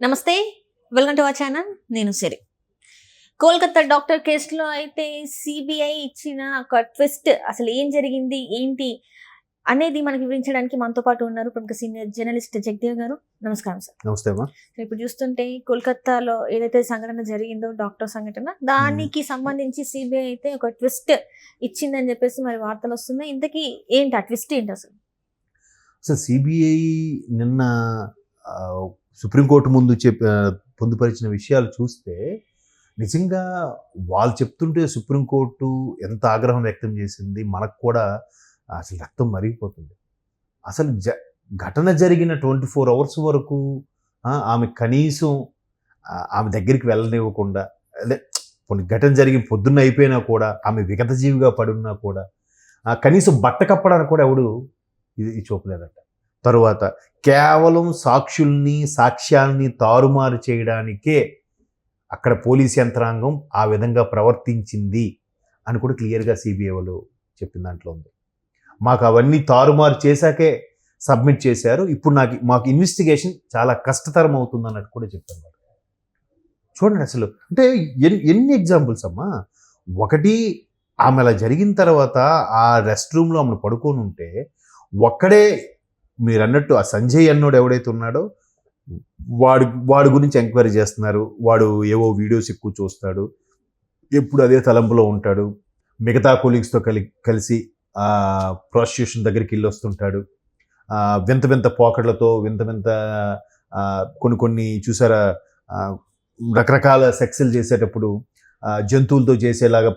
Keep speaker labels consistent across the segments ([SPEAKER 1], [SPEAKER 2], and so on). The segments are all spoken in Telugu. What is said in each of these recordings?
[SPEAKER 1] నమస్తే, వెల్కమ్ టు అవర్ ఛానల్. నేను సిరి. కోల్కతా డాక్టర్ కేసులో అయితే సిబిఐ ఇచ్చిన ఒక ట్విస్ట్, అసలు ఏం జరిగింది ఏంటి అనేది మనకి వివరించడానికి మనతో పాటు ఉన్నారు ప్రముఖ సీనియర్ జర్నలిస్ట్ జగదేవ్ గారు. నమస్కారం సార్.
[SPEAKER 2] నమస్తే అమ్మా.
[SPEAKER 1] ఇప్పుడు చూస్తుంటే కోల్కతాలో ఏదైతే సంఘటన జరిగిందో, డాక్టర్ సంఘటన, దానికి సంబంధించి సిబిఐ అయితే ఒక ట్విస్ట్ ఇచ్చిందని చెప్పేసి మరి వార్తలు వస్తున్నాయి. ఇంతకీ ఏంటి ఆ ట్విస్ట్ ఏంటి అసలు?
[SPEAKER 2] సిబిఐ నిన్న సుప్రీంకోర్టు ముందు పొందుపరిచిన విషయాలు చూస్తే నిజంగా వాళ్ళు చెప్తుంటే సుప్రీంకోర్టు ఎంత ఆగ్రహం వ్యక్తం చేసింది, మనకు కూడా అసలు రక్తం మరిగిపోతుంది. అసలు ఘటన జరిగిన 24 అవర్స్ వరకు ఆమె కనీసం ఆమె దగ్గరికి వెళ్ళనివ్వకుండా, అదే కొన్ని ఘటన జరిగి పొద్దున్న అయిపోయినా కూడా ఆమె విగతజీవిగా పడున్నా కూడా కనీసం బట్ట కప్పడానికి కూడా ఎవడు ఇది చూపలేదట. తరువాత కేవలం సాక్ష్యాల్ని తారుమారు చేయడానికే అక్కడ పోలీస్ యంత్రాంగం ఆ విధంగా ప్రవర్తించింది అని కూడా క్లియర్గా సిబిఐ వాళ్ళు చెప్పిన దాంట్లో ఉంది. మాకు అవన్నీ తారుమారు చేశాకే సబ్మిట్ చేశారు, ఇప్పుడు మాకు ఇన్వెస్టిగేషన్ చాలా కష్టతరం అవుతుంది అన్నట్టు కూడా చెప్పారు. చూడండి అసలు అంటే ఎన్ని ఎగ్జాంపుల్స్ అమ్మా. ఒకటి, ఆమె అలా జరిగిన తర్వాత ఆ రెస్ట్ రూమ్లో ఆమెను పడుకొని ఉంటే ఒక్కడే మీరు అన్నట్టు ఆ సంజయ్ అన్నోడు ఎవడైతే ఉన్నాడో వాడి గురించి ఎంక్వైరీ చేస్తున్నారు. వాడు ఏవో వీడియోస్ ఎక్కువ చూస్తాడు, ఎప్పుడు అదే తలంపులో ఉంటాడు, మిగతా కొలీగ్స్తో కలిసి ప్రాస్టిట్యూషన్ దగ్గరికి వెళ్ళి వస్తుంటాడు, వింత పోకట్లతో వింత కొన్ని చూసారా, రకరకాల సెక్స్లు చేసేటప్పుడు జంతువులతో చేసేలాగా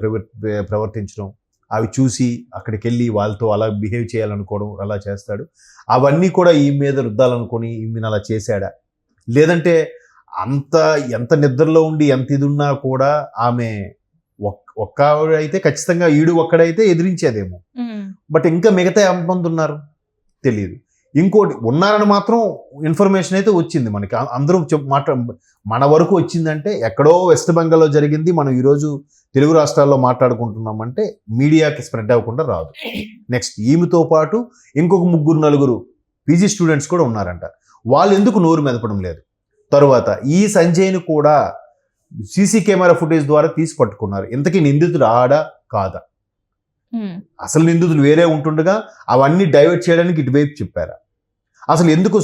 [SPEAKER 2] ప్రవర్తించడం, అవి చూసి అక్కడికి వెళ్ళి వాళ్ళతో అలా బిహేవ్ చేయాలనుకోవడం, అలా చేస్తాడు. అవన్నీ కూడా ఈ మీద రుద్దాలనుకొని ఈమెను అలా చేశాడా, లేదంటే ఎంత నిద్రలో ఉండి ఎంత ఇది ఉన్నా కూడా ఆమె ఒక్కడైతే ఖచ్చితంగా ఒక్కడైతే ఎదిరించేదేమో, బట్ ఇంకా మిగతా ఎంతమంది ఉన్నారు తెలియదు. ఇంకోటి ఉన్నారని మాత్రం ఇన్ఫర్మేషన్ అయితే వచ్చింది మనకి, అందరూ మన వరకు వచ్చిందంటే ఎక్కడో వెస్ట్ బెంగాల్లో జరిగింది, మనం ఈరోజు తెలుగు రాష్ట్రాల్లో మాట్లాడుకుంటున్నామంటే మీడియాకి స్ప్రెడ్ అవ్వకుండా రాదు. నెక్స్ట్ ఈమెతో పాటు ఇంకొక 3-4 పీజీ స్టూడెంట్స్ కూడా ఉన్నారంట. వాళ్ళు ఎందుకు నోరు మెదపడం లేదు. తరువాత ఈ సంజయ్ని కూడా సీసీ కెమెరా ఫుటేజ్ ద్వారా తీసి పట్టుకున్నారు. ఇంతకీ నిందితుడు ఆడా కాదా, అసలు నిందితులు వేరే ఉంటుండగా అవన్నీ డైవర్ట్ చేయడానికి ఇటువైపు చెప్పారా, అసలు ఎందుకు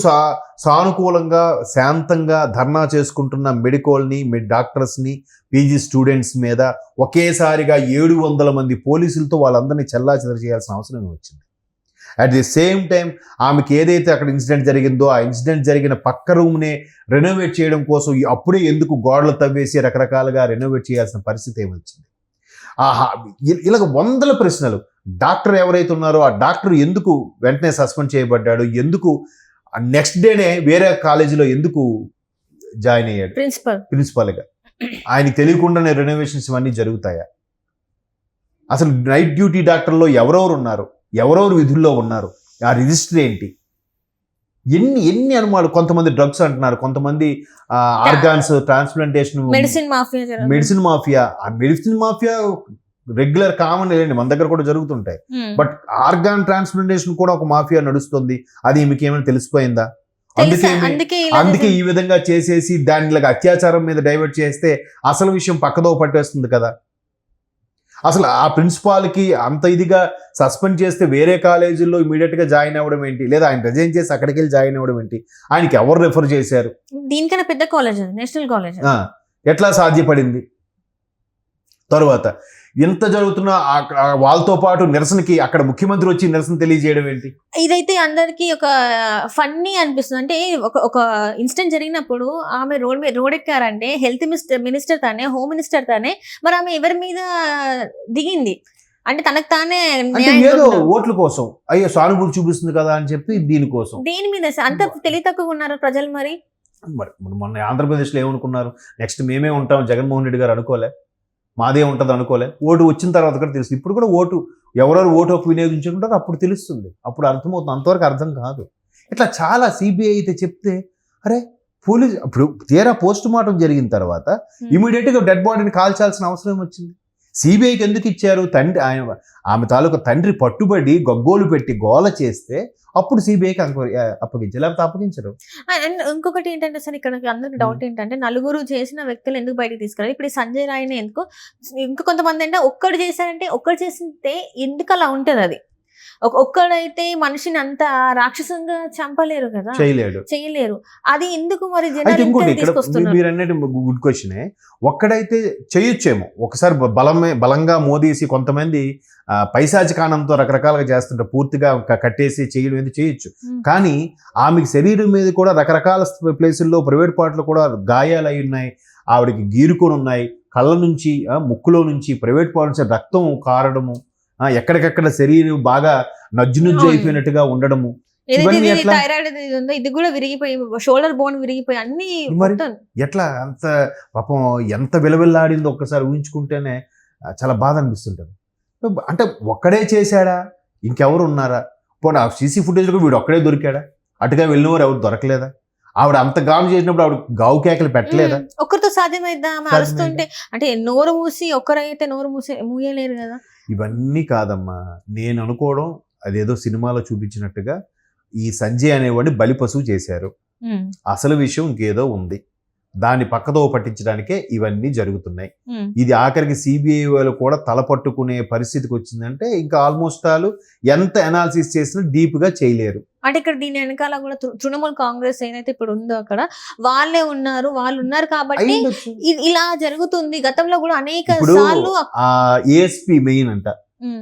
[SPEAKER 2] సానుకూలంగా శాంతంగా ధర్నా చేసుకుంటున్న మెడికోల్ని డాక్టర్స్ని పీజీ స్టూడెంట్స్ మీద ఒకేసారిగా 700 మంది పోలీసులతో వాళ్ళందరినీ చెల్లాచెదరు చేయాల్సిన అవసరం వచ్చింది. అట్ ది సేమ్ టైం ఆమెకి ఏదైతే అక్కడ ఇన్సిడెంట్ జరిగిందో ఆ ఇన్సిడెంట్ జరిగిన పక్క రూమ్నే రెనోవేట్ చేయడం కోసం అప్పుడే ఎందుకు గోడలు తవ్వేసి రకరకాలుగా రెనోవేట్ చేయాల్సిన పరిస్థితి ఏమొచ్చింది. ఇలాగ 100 ప్రశ్నలు. డాక్టర్ ఎవరైతే ఉన్నారో ఆ డాక్టర్ ఎందుకు వెంటనే సస్పెండ్ చేయబడ్డాడు, ఎందుకు నెక్స్ట్ డేనే వేరే కాలేజీలో ఎందుకు జాయిన్ అయ్యాడు ప్రిన్సిపల్గా, ఆయనకి తెలియకుండానే రెనోవేషన్స్ ఇవన్నీ జరుగుతాయా, అసలు నైట్ డ్యూటీ డాక్టర్లో ఎవరెవరు ఉన్నారు, ఎవరెవరు విధుల్లో ఉన్నారు, ఆ రిజిస్టర్ ఏంటి, ఎన్ని అనుమానాలు. కొంతమంది డ్రగ్స్ అంటున్నారు, కొంతమంది ఆర్గాన్స్ ట్రాన్స్ప్లాంటేషన్, మెడిసిన్ మాఫియా. ఆ మెడిసిన్ మాఫియా రెగ్యులర్ కామన్ లేండి, మన దగ్గర కూడా జరుగుతుంటాయి. బట్ ఆర్గాన్ ట్రాన్స్ప్లాంటేషన్ కూడా ఒక మాఫియా నడుస్తుంది. అది మీకు ఏమైనా తెలిసిపోయిందా? అందుకే ఈ విధంగా చేసేసి దాని అత్యాచారం మీద డైవర్ట్ చేస్తే అసలు విషయం పక్కదో పట్టేస్తుంది కదా. అసలు ఆ ప్రిన్సిపాల్కి అంత ఇదిగా సస్పెండ్ చేస్తే వేరే కాలేజీల్లో ఇమీడియట్గా జాయిన్ అవ్వడం ఏంటి, లేదా ఆయన రిజైన్ చేసి అక్కడికి వెళ్ళి జాయిన్ అవ్వడం ఏంటి, ఆయనకి ఎవరు రెఫర్ చేశారు,
[SPEAKER 1] దీనికన్నా పెద్ద కాలేజ్ నేషనల్ కాలేజ్,
[SPEAKER 2] ఎట్లా సాధ్యపడింది? తరువాత ఎంత జరుగుతున్నా వాళ్ళతో పాటు నిరసనకి అక్కడ ముఖ్యమంత్రి వచ్చి నిరసన తెలియజేయడం ఏంటి?
[SPEAKER 1] ఇదైతే అందరికి ఒక ఫన్నీ అనిపిస్తుంది. అంటే ఒక ఇన్సిడెంట్ జరిగినప్పుడు ఆమె రోడ్ ఎక్కారంటే హెల్త్ మినిస్టర్ తానే, హోమ్ మినిస్టర్ తానే, మరి ఆమె ఎవరి మీద దిగింది అంటే తనకు తానే
[SPEAKER 2] ఏదో ఓట్ల కోసం, అయ్యో సానుభూతి చూపిస్తుంది కదా అని చెప్పి దీనికోసం.
[SPEAKER 1] దేని మీద అంత తెలివి తక్కువ ఉన్నారు ప్రజలు. మరి
[SPEAKER 2] మొన్న ఆంధ్రప్రదేశ్లో ఏమనుకున్నారు, నెక్స్ట్ మేమే ఉంటాం జగన్మోహన్ రెడ్డి గారు అనుకోలే, మాదే ఉంటుంది అనుకోలే. ఓటు వచ్చిన తర్వాత కూడా తెలుస్తుంది. ఇప్పుడు కూడా ఎవరెవరు ఓటు హక్కు వినియోగించుకుంటారో అప్పుడు తెలుస్తుంది, అప్పుడు అర్థమవుతుంది. అంతవరకు అర్థం కాదు. ఇట్లా చాలా సిబిఐ అయితే చెప్తే అరే పోలీస్ ఇప్పుడు తీరా పోస్ట్ మార్టం జరిగిన తర్వాత ఇమీడియట్గా డెడ్ బాడీని కాల్చాల్సిన అవసరం వచ్చింది. సిబిఐకి ఎందుకు ఇచ్చారు? తండ్రి ఆమె తాలూకా తండ్రి పట్టుబడి గగ్గోలు పెట్టి గోల చేస్తే అప్పుడు సిబిఐకి అప్పగించారు, లేకపోతే అప్పగించరు.
[SPEAKER 1] అండ్ ఇంకొకటి ఏంటంటే సార్, ఇక్కడ అందరికి డౌట్ ఏంటంటే నలుగురు చేసిన వ్యక్తులు ఎందుకు బయటకు తీసుకురాలి? ఇప్పుడు ఈ సంజయ్ రాయ్ని ఎందుకు, ఇంకా కొంతమంది అంటే ఒక్కడు చేశారంటే ఒక్కడు చేస్తే ఎందుకు అలా ఉంటుంది? అది ఒక్కడైతే మనిషిని అంత రాక్షసంగా చంపలేరు కదా, చేయలేరు. అది ఎందుకు మరి తీసుకొస్తున్నారు?
[SPEAKER 2] మీరు అన్నట్టు గుడ్ క్వశ్చనే. ఒక్కడైతే చేయొచ్చేమో, ఒకసారి బలంగా మోదీసి కొంతమంది పైశాచికానంతో రకరకాలుగా చేస్తుంటారు, పూర్తిగా కట్టేసి చేయడం ఏది చేయొచ్చు. కానీ ఆమెకి శరీరం మీద కూడా రకరకాల ప్లేసుల్లో ప్రైవేట్ పార్ట్లో కూడా గాయాలు అయి ఉన్నాయి, ఆవిడకి గీరుకొని ఉన్నాయి, కళ్ళ నుంచి ముక్కులో నుంచి ప్రైవేట్ పార్ట్ నుంచి రక్తం కారడము, ఎక్కడికక్కడ శరీరం బాగా నజ్జు అయిపోయినట్టుగా ఉండడము,
[SPEAKER 1] థైరాయిడ్ ఇది కూడా విరిగిపోయి, షోల్డర్ బోన్ విరిగిపోయి అన్ని
[SPEAKER 2] ఎట్లా అంత పాపం ఎంత విలవిల్లాడిందో ఒక్కసారి ఊహించుకుంటేనే చాలా బాధ అనిపిస్తుంటది. అంటే ఒక్కడే చేశాడా, ఇంకెవరు ఉన్నారా? పోనీ ఆ సీసీ ఫుటేజ్ కూడా వీడు ఒక్కడే దొరికాడా? అటుగా వెళ్ళిన వారు ఎవరు దొరకలేదా? ఆవిడ అంత గాము చేసినప్పుడు ఆవిడ గావు కేకలు పెట్టలేదా?
[SPEAKER 1] ఒక్కరితో సాధ్యమైద్దా? అరుస్తుంటే అంటే నోరు మూసి, ఒక్కరైతే నోరు మూయలేరు కదా.
[SPEAKER 2] ఇవన్నీ కాదమ్మా, నేను అనుకోవడం అదేదో సినిమాలో చూపించినట్టుగా ఈ సంజయ్ అనేవాడిని బలి పశువు చేశారు. అసలు విషయం ఇంకేదో ఉంది, దాన్ని పక్కదో పట్టించడానికే ఇవన్నీ జరుగుతున్నాయి. ఇది ఆఖరికి సిబిఐ వాళ్ళు కూడా తలపట్టుకునే పరిస్థితికి వచ్చిందంటే ఇంకా ఆల్మోస్ట్ ఆల్ ఎంత అనాలిసిస్ చేసినా డీప్ గా చేయలేరు.
[SPEAKER 1] అంటే ఇక్కడ దీని వెనకాల కూడా తృణమూల్ కాంగ్రెస్ ఏదైతే ఇప్పుడు ఉందో అక్కడ వాళ్ళు ఉన్నారు కాబట్టి ఇలా జరుగుతుంది. గతంలో కూడా అనేక సార్లు
[SPEAKER 2] ఏఎస్పీ మెయిన్ అంట,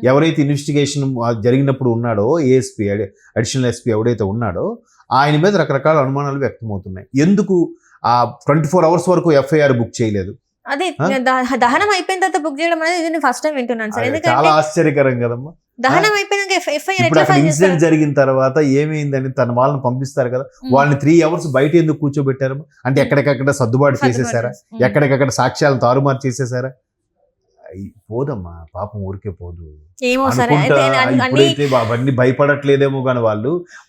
[SPEAKER 2] ఎవరైతే ఇన్వెస్టిగేషన్ జరిగినప్పుడు ఉన్నాడో ఏఎస్పీ, అడిషనల్ ఎస్పీ ఎవడైతే ఉన్నాడో ఆయన మీద రకరకాల అనుమానాలు వ్యక్తమవుతున్నాయి. ఎందుకు 24 hours వరకు ఎఫ్ఐఆర్ బుక్ చేయలేదు?
[SPEAKER 1] అదే దహనం అయిపోయిన తర్వాత బుక్ చేయడం అనేది నేను ఫస్ట్ టైం వింటున్నాను సార్.
[SPEAKER 2] చాలా ఆశ్చర్యకరం కదమ్మా.
[SPEAKER 1] దహనం అయిపోయినాక
[SPEAKER 2] ఇన్సిడెంట్ జరిగిన తర్వాత ఏమైందని తన వాళ్ళని పంపిస్తారు కదా, వాళ్ళని 3 hours బయట ఎందుకు కూర్చోబెట్టారు? అంటే ఎక్కడికక్కడ సర్దుబాటు చేసేసారా? ఎక్కడికక్కడ సాక్ష్యాలను తారుమారు చేసేసారా? పోదమ్మా, పాపం ఊరికే పోదు. ఇప్పుడైతే అవన్నీ భయపడట్లేదేమో కానీ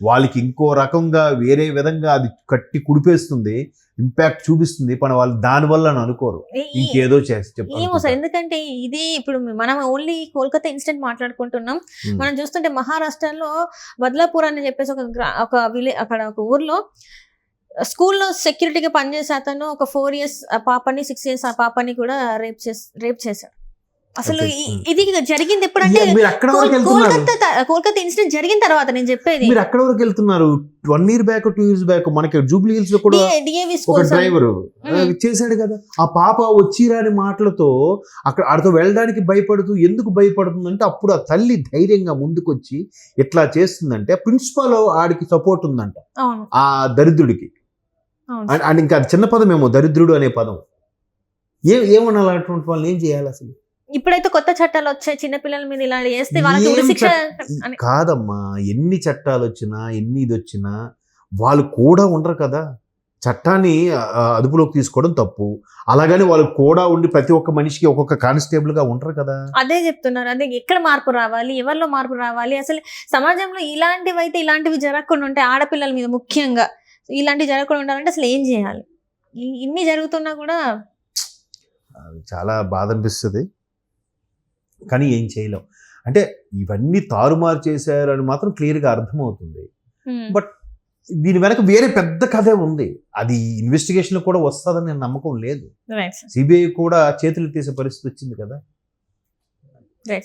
[SPEAKER 2] వాళ్ళకి ఇంకో రకంగా వేరే విధంగా అది కట్టి కుడిపేస్తుంది, ఇంపాక్ట్ చూపిస్తుంది. పని వాళ్ళు దాని వల్ల అనుకోరు, ఇంకేదో
[SPEAKER 1] ఏమో సార్. ఎందుకంటే ఇది ఇప్పుడు మనం ఓన్లీ కోల్కతా ఇన్సిడెంట్ మాట్లాడుకుంటున్నాం. మనం చూస్తుంటే మహారాష్ట్రలో బద్లాపూర్ అని చెప్పేసి ఒక విలేజ్, అక్కడ ఒక ఊర్లో స్కూల్లో సెక్యూరిటీగా పనిచేసే అతను ఒక 4 years పాపని, 6 years ఆ పాపని కూడా రేప్ చేశాడు. అసలు ఇది జరిగింది ఎప్పుడంటే కోల్కతా ఇన్సిడెంట్ జరిగిన తర్వాత. నేను చెప్పేది
[SPEAKER 2] మీరు అక్కడ వరకు వెళ్తున్నారు. 1 year బ్యాక్ 2 years బ్యాక్ మనకి జూబ్లీ హిల్స్ లో కూడా ఒక డ్రైవర్ చేశాడు కదా. ఆ పాప వచ్చిరాని మాటలతో అక్కడ ఆడితో వెళ్ళడానికి భయపడుతూ, ఎందుకు భయపడుతుందంటే అప్పుడు ఆ తల్లి ధైర్యంగా ముందుకొచ్చి ఎట్లా చేస్తుందంటే ప్రిన్సిపాల్ ఆడికి సపోర్ట్ ఉందంట ఆ దరిద్రుడికి. అండ్ ఇంకా చిన్న పదం ఏమో దరిద్రుడు అనే పదం. ఏమన్నా అటువంటి వాళ్ళని ఏం చేయాలి అసలు?
[SPEAKER 1] ఇప్పుడైతే కొత్త చట్టాలు వచ్చాయి, చిన్నపిల్లల మీద ఇలా చేస్తే వాళ్ళకి ఉరిశిక్ష
[SPEAKER 2] కాదమ్మా. ఎన్ని చట్టాలు వచ్చినా, ఎన్ని ఇది వచ్చినా వాళ్ళు కూడా ఉండరు కదా. చట్టాన్ని అదుపులోకి తీసుకోవడం తప్పు, అలాగని వాళ్ళు కూడా ఉండి ప్రతి ఒక్క మనిషికి ఒక్కొక్క కానిస్టేబుల్ గా ఉండరు కదా.
[SPEAKER 1] అదే చెప్తున్నారు. అదే ఎక్కడ మార్పు రావాలి, ఎవరిలో మార్పు రావాలి? అసలు సమాజంలో ఇలాంటివి జరగకుండా ఉంటే, ఆడపిల్లల మీద ముఖ్యంగా ఇలాంటివి జరగకుండా ఉండాలంటే అసలు ఏం చేయాలి? ఇన్ని జరుగుతున్నా కూడా
[SPEAKER 2] చాలా బాధ అనిపిస్తుంది, కానీ ఏం చేయలేం. అంటే ఇవన్నీ తారుమారు చేశారు అని మాత్రం క్లియర్గా అర్థమవుతుంది. బట్ దీని వెనక వేరే పెద్ద కథే ఉంది, అది ఇన్వెస్టిగేషన్ కూడా వస్తుందని నేను నమ్మకం లేదు. సిబిఐ కూడా చేతులు తీసే పరిస్థితి వచ్చింది కదా.